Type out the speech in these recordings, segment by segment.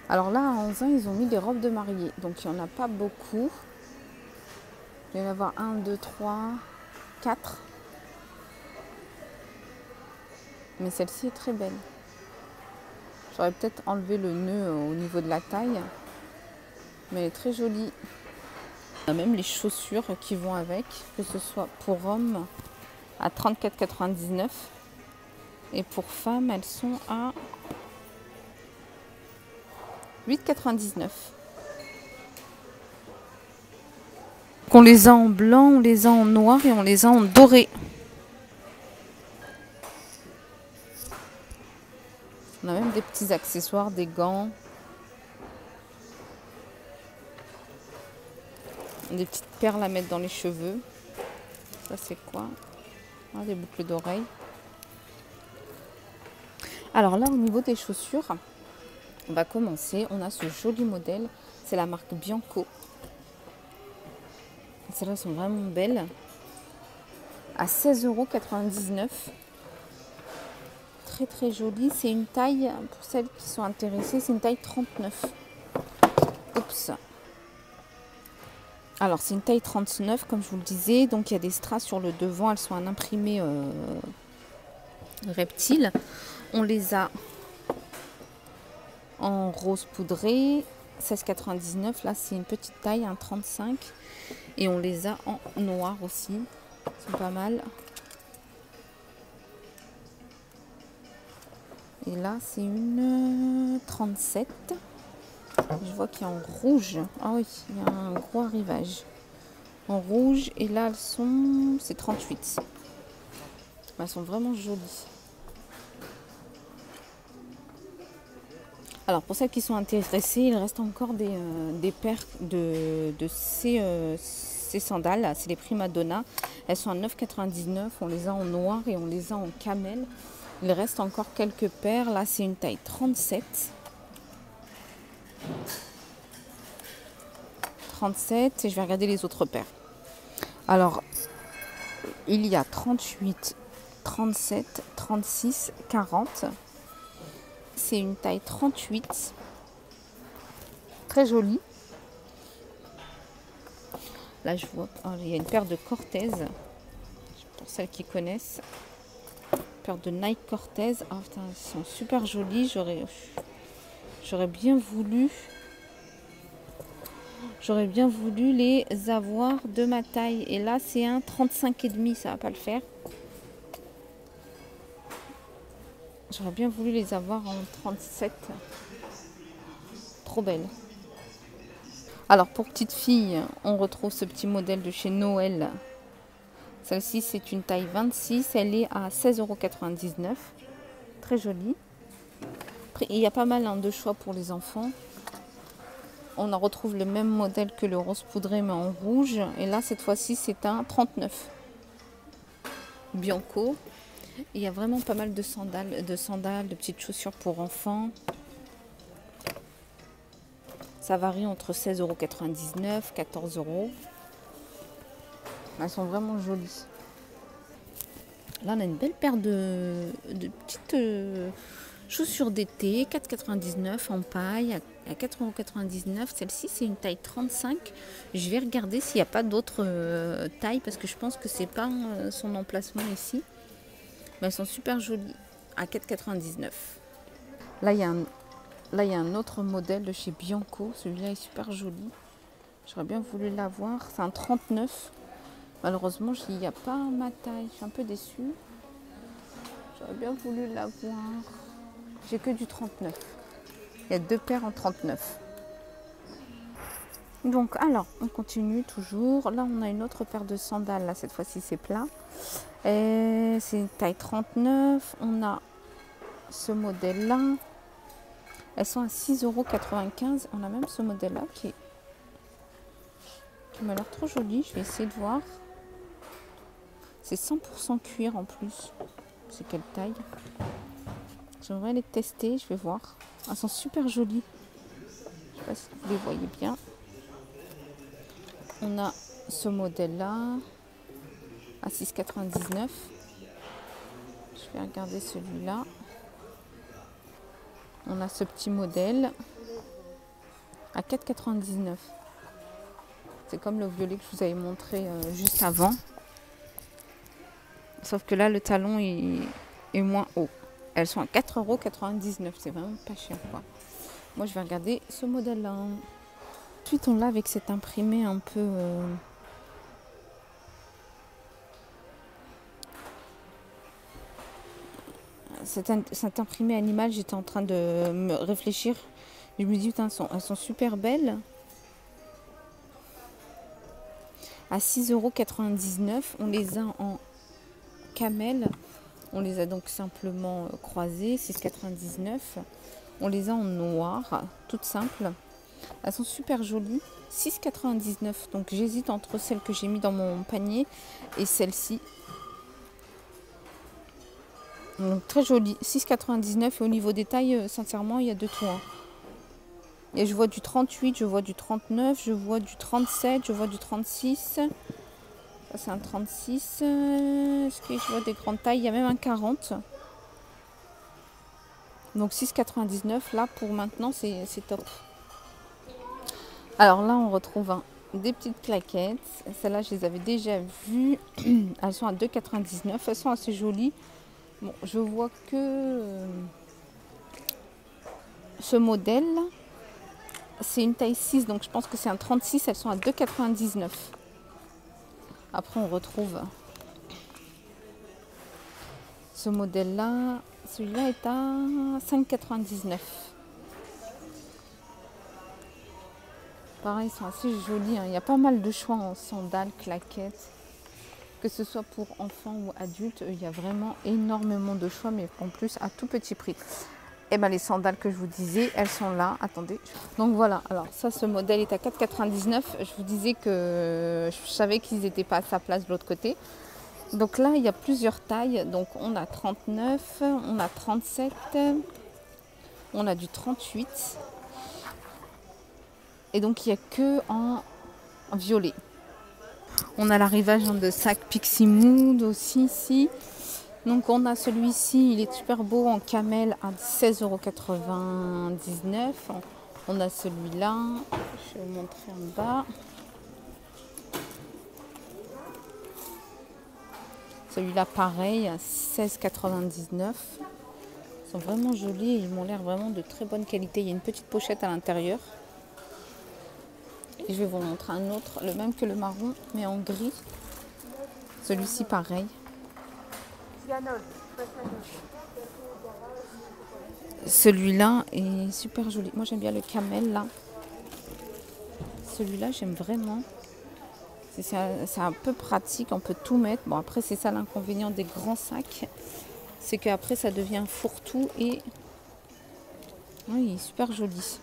Alors là, à Anzin, ils ont mis des robes de mariée. Donc il n'y en a pas beaucoup. Il va y en avoir 1, 2, 3, 4. Mais celle-ci est très belle. J'aurais peut-être enlevé le nœud au niveau de la taille. Mais elle est très jolie. On a même les chaussures qui vont avec. Que ce soit pour hommes à 34,99. Et pour femmes, elles sont à 8,99. On les a en blanc, on les a en noir et on les a en doré. On a même des petits accessoires, des gants. Des petites perles à mettre dans les cheveux. Ça c'est quoi? Ah, des boucles d'oreilles. Alors là, au niveau des chaussures, on va commencer. On a ce joli modèle. C'est la marque Bianco. Celles-là sont vraiment belles. À 16,99 €. Très très joli. C'est une taille, pour celles qui sont intéressées, c'est une taille 39. Oups. Alors c'est une taille 39 comme je vous le disais. Donc il y a des strass sur le devant. Elles sont en imprimé reptile. On les a en rose poudré. 16,99. Là c'est une petite taille, un 35. Et on les a en noir aussi. Ils sont pas mal. Et là c'est une 37. Je vois qu'il y a en rouge. Ah oui, il y a un gros arrivage. En rouge. Et là, c'est 38. Elles sont vraiment jolies. Alors, pour celles qui sont intéressées, il reste encore des paires de ces sandales. C'est les Prima Donna. Elles sont à 9,99. On les a en noir et on les a en camel. Il reste encore quelques paires. Là, c'est une taille 37. 37 et je vais regarder les autres paires. Alors, il y a 38, 37, 36, 40. C'est une taille 38. Très jolie. Là, je vois, il y a une paire de Cortez. Pour celles qui connaissent. Une paire de Nike Cortez. Oh, putain, elles sont super jolies. J'aurais bien voulu les avoir de ma taille. Et là, c'est un 35,5. Ça va pas le faire. J'aurais bien voulu les avoir en 37. Trop belle. Alors, pour petite fille, on retrouve ce petit modèle de chez Noël. Celle-ci, c'est une taille 26. Elle est à 16,99 €. Très jolie. Après, il y a pas mal de choix pour les enfants. On en retrouve le même modèle que le rose poudré mais en rouge. Et là, cette fois-ci, c'est un 39. Bianco. Et il y a vraiment pas mal de sandales, de petites chaussures pour enfants. Ça varie entre 16,99 €, 14 €. Elles sont vraiment jolies. Là, on a une belle paire de petites chaussures d'été, 4,99 € en paille, à 4,99 €. Celle-ci, c'est une taille 35. Je vais regarder s'il n'y a pas d'autres tailles parce que je pense que c'est pas son emplacement ici. Mais elles sont super jolies, à 4,99 €. Là, il y a un autre modèle de chez Bianco. Celui-là est super joli. J'aurais bien voulu l'avoir. C'est un 39. Malheureusement, il n'y a pas ma taille. Je suis un peu déçue. J'aurais bien voulu l'avoir. J'ai que du 39. Il y a 2 paires en 39. Donc, alors, on continue toujours. Là, on a une autre paire de sandales. Là, cette fois-ci, c'est plat. C'est une taille 39. On a ce modèle-là. Elles sont à 6,95 €. On a même ce modèle-là qui m'a l'air trop joli. Je vais essayer de voir. C'est 100% cuir en plus. C'est quelle taille? J'aimerais les tester. Je vais voir. Elles sont super jolies. Je ne sais pas si vous les voyez bien. On a ce modèle-là à 6,99 €. Je vais regarder celui-là. On a ce petit modèle à 4,99 €. C'est comme le violet que je vous avais montré juste avant. Sauf que là, le talon est moins haut. Elles sont à 4,99 €. C'est vraiment pas cher, quoi. Moi, je vais regarder ce modèle-là. Ensuite, on l'a avec cet imprimé un peu... Cet imprimé animal, j'étais en train de me réfléchir. Je me dis, putain, elles sont super belles. À 6,99 €. On les a en camel. On les a donc simplement croisées. 6,99 €. On les a en noir, toutes simples. Elles sont super jolies. 6,99 €. Donc j'hésite entre celles que j'ai mis dans mon panier et celle-ci. Donc très jolie. 6,99 € et au niveau des tailles, sincèrement, il y a de tout. Et je vois du 38, je vois du 39, je vois du 37, je vois du 36. Ça c'est un 36. Est-ce que je vois des grandes tailles? Il y a même un 40. Donc 6,99 € là pour maintenant, c'est top. Alors là, on retrouve des petites claquettes. Celles-là, je les avais déjà vues. Elles sont à 2,99 €. Elles sont assez jolies. Bon, je vois que ce modèle, c'est une taille 6, donc je pense que c'est un 36. Elles sont à 2,99 €. Après, on retrouve ce modèle-là. Celui-là est à 5,99 €. Pareil, ils sont assez jolis. Il y a pas mal de choix en sandales, claquettes. Que ce soit pour enfants ou adultes, il y a vraiment énormément de choix, mais en plus à tout petit prix. Et bien les sandales que je vous disais, elles sont là. Attendez. Donc voilà, alors ça, ce modèle est à 4,99 €. Je vous disais que je savais qu'ils n'étaient pas à sa place de l'autre côté. Donc là, il y a plusieurs tailles. Donc on a 39, on a 37, on a du 38. Et donc il n'y a que en violet. On a l'arrivage de sac Pixie Mood aussi ici. Donc on a celui-ci, il est super beau en camel à 16,99 €. On a celui-là, je vais vous montrer en bas. Celui-là pareil à 16,99 €. Ils sont vraiment jolis et ils m'ont l'air vraiment de très bonne qualité. Il y a une petite pochette à l'intérieur. Et je vais vous montrer un autre, le même que le marron, mais en gris. Celui-ci pareil. Celui-là est super joli. Moi j'aime bien le camel là. Celui-là j'aime vraiment. C'est un peu pratique, on peut tout mettre. Bon après c'est ça l'inconvénient des grands sacs. C'est qu'après ça devient fourre-tout et oui, il est super joli.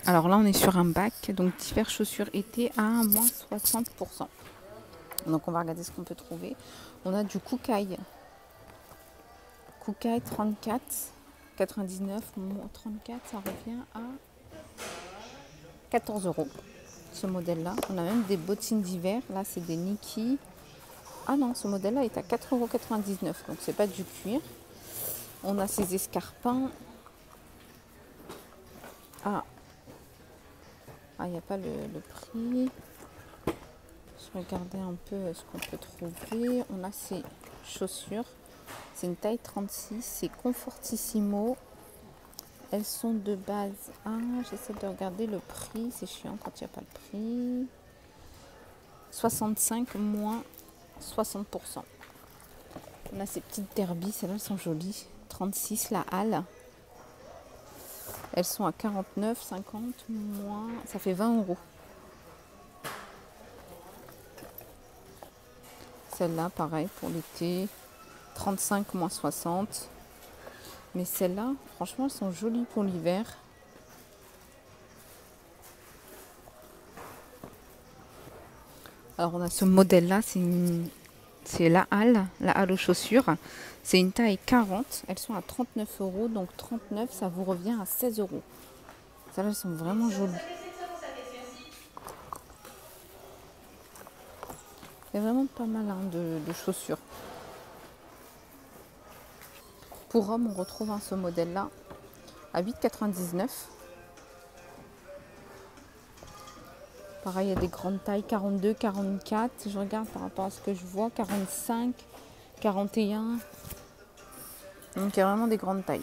Alors là on est sur un bac, donc diverses chaussures été à moins 60%. Donc on va regarder ce qu'on peut trouver. On a du Kookai. Kookai 34,99 moins 34, ça revient à 14 € ce modèle-là. On a même des bottines d'hiver. Là, c'est des Nike. Ah non, ce modèle-là est à 4,99 €. Donc, c'est pas du cuir. On a ces escarpins. Ah, il n'y a pas le prix. Je regardais un peu ce qu'on peut trouver. On a ces chaussures. C'est une taille 36. C'est Confortissimo. Elles sont de base. Ah, j'essaie de regarder le prix. C'est chiant quand il n'y a pas le prix. 65 moins 60%. On a ces petites derbies. Celles-là, elles sont jolies. 36, la halle. Elles sont à 49, 50 moins. Ça fait 20 €. Celle-là, pareil pour l'été. 35 moins 60. Mais celles-là, franchement, elles sont jolies pour l'hiver. Alors, on a ce modèle-là, c'est la halle aux chaussures. C'est une taille 40. Elles sont à 39 €. Donc 39, ça vous revient à 16 €. Celles-là, elles sont vraiment jolies. Il y a vraiment pas mal de chaussures. Pour hommes, on retrouve ce modèle-là à 8,99 €. Pareil, il y a des grandes tailles, 42, 44. Si je regarde par rapport à ce que je vois, 45, 41. Donc il y a vraiment des grandes tailles.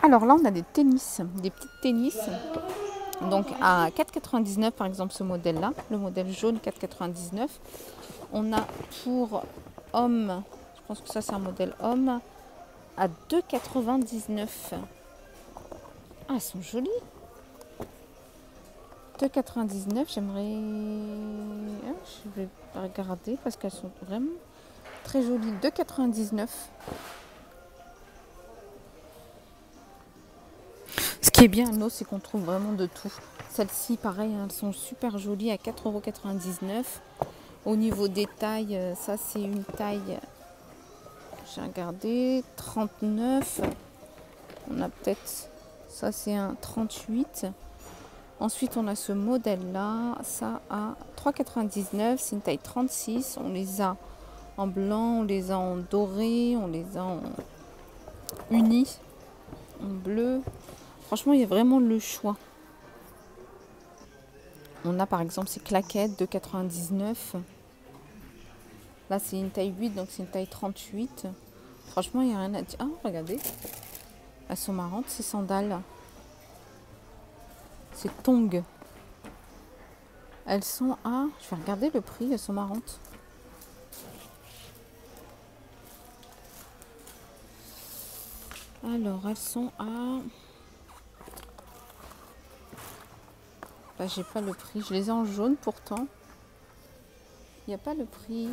Alors là, on a des tennis, des petites tennis. Donc à 4,99 par exemple ce modèle-là, le modèle jaune 4,99. On a pour homme, je pense que ça c'est un modèle homme, à 2,99. Ah, elles sont jolies. 2,99, j'aimerais... Ah, je vais regarder parce qu'elles sont vraiment très jolies. 2,99. Ce qui est bien à Noz, c'est qu'on trouve vraiment de tout. Celles-ci, pareil, elles sont super jolies à 4,99 €. Au niveau des tailles, ça c'est une taille, j'ai regardé, 39. On a peut-être, ça c'est un 38. Ensuite, on a ce modèle-là, ça à 3,99 €. C'est une taille 36. On les a en blanc, on les a en doré, on les a en uni, en bleu. Franchement, il y a vraiment le choix. On a par exemple ces claquettes de 99. Là, c'est une taille 8, donc c'est une taille 38. Franchement, il n'y a rien à dire. Ah, regardez. Elles sont marrantes, ces sandales. Ces tongs. Elles sont à... Je vais regarder le prix, elles sont marrantes. Alors, elles sont à... Bah, j'ai pas le prix. Je les ai en jaune pourtant. Il n'y a pas le prix.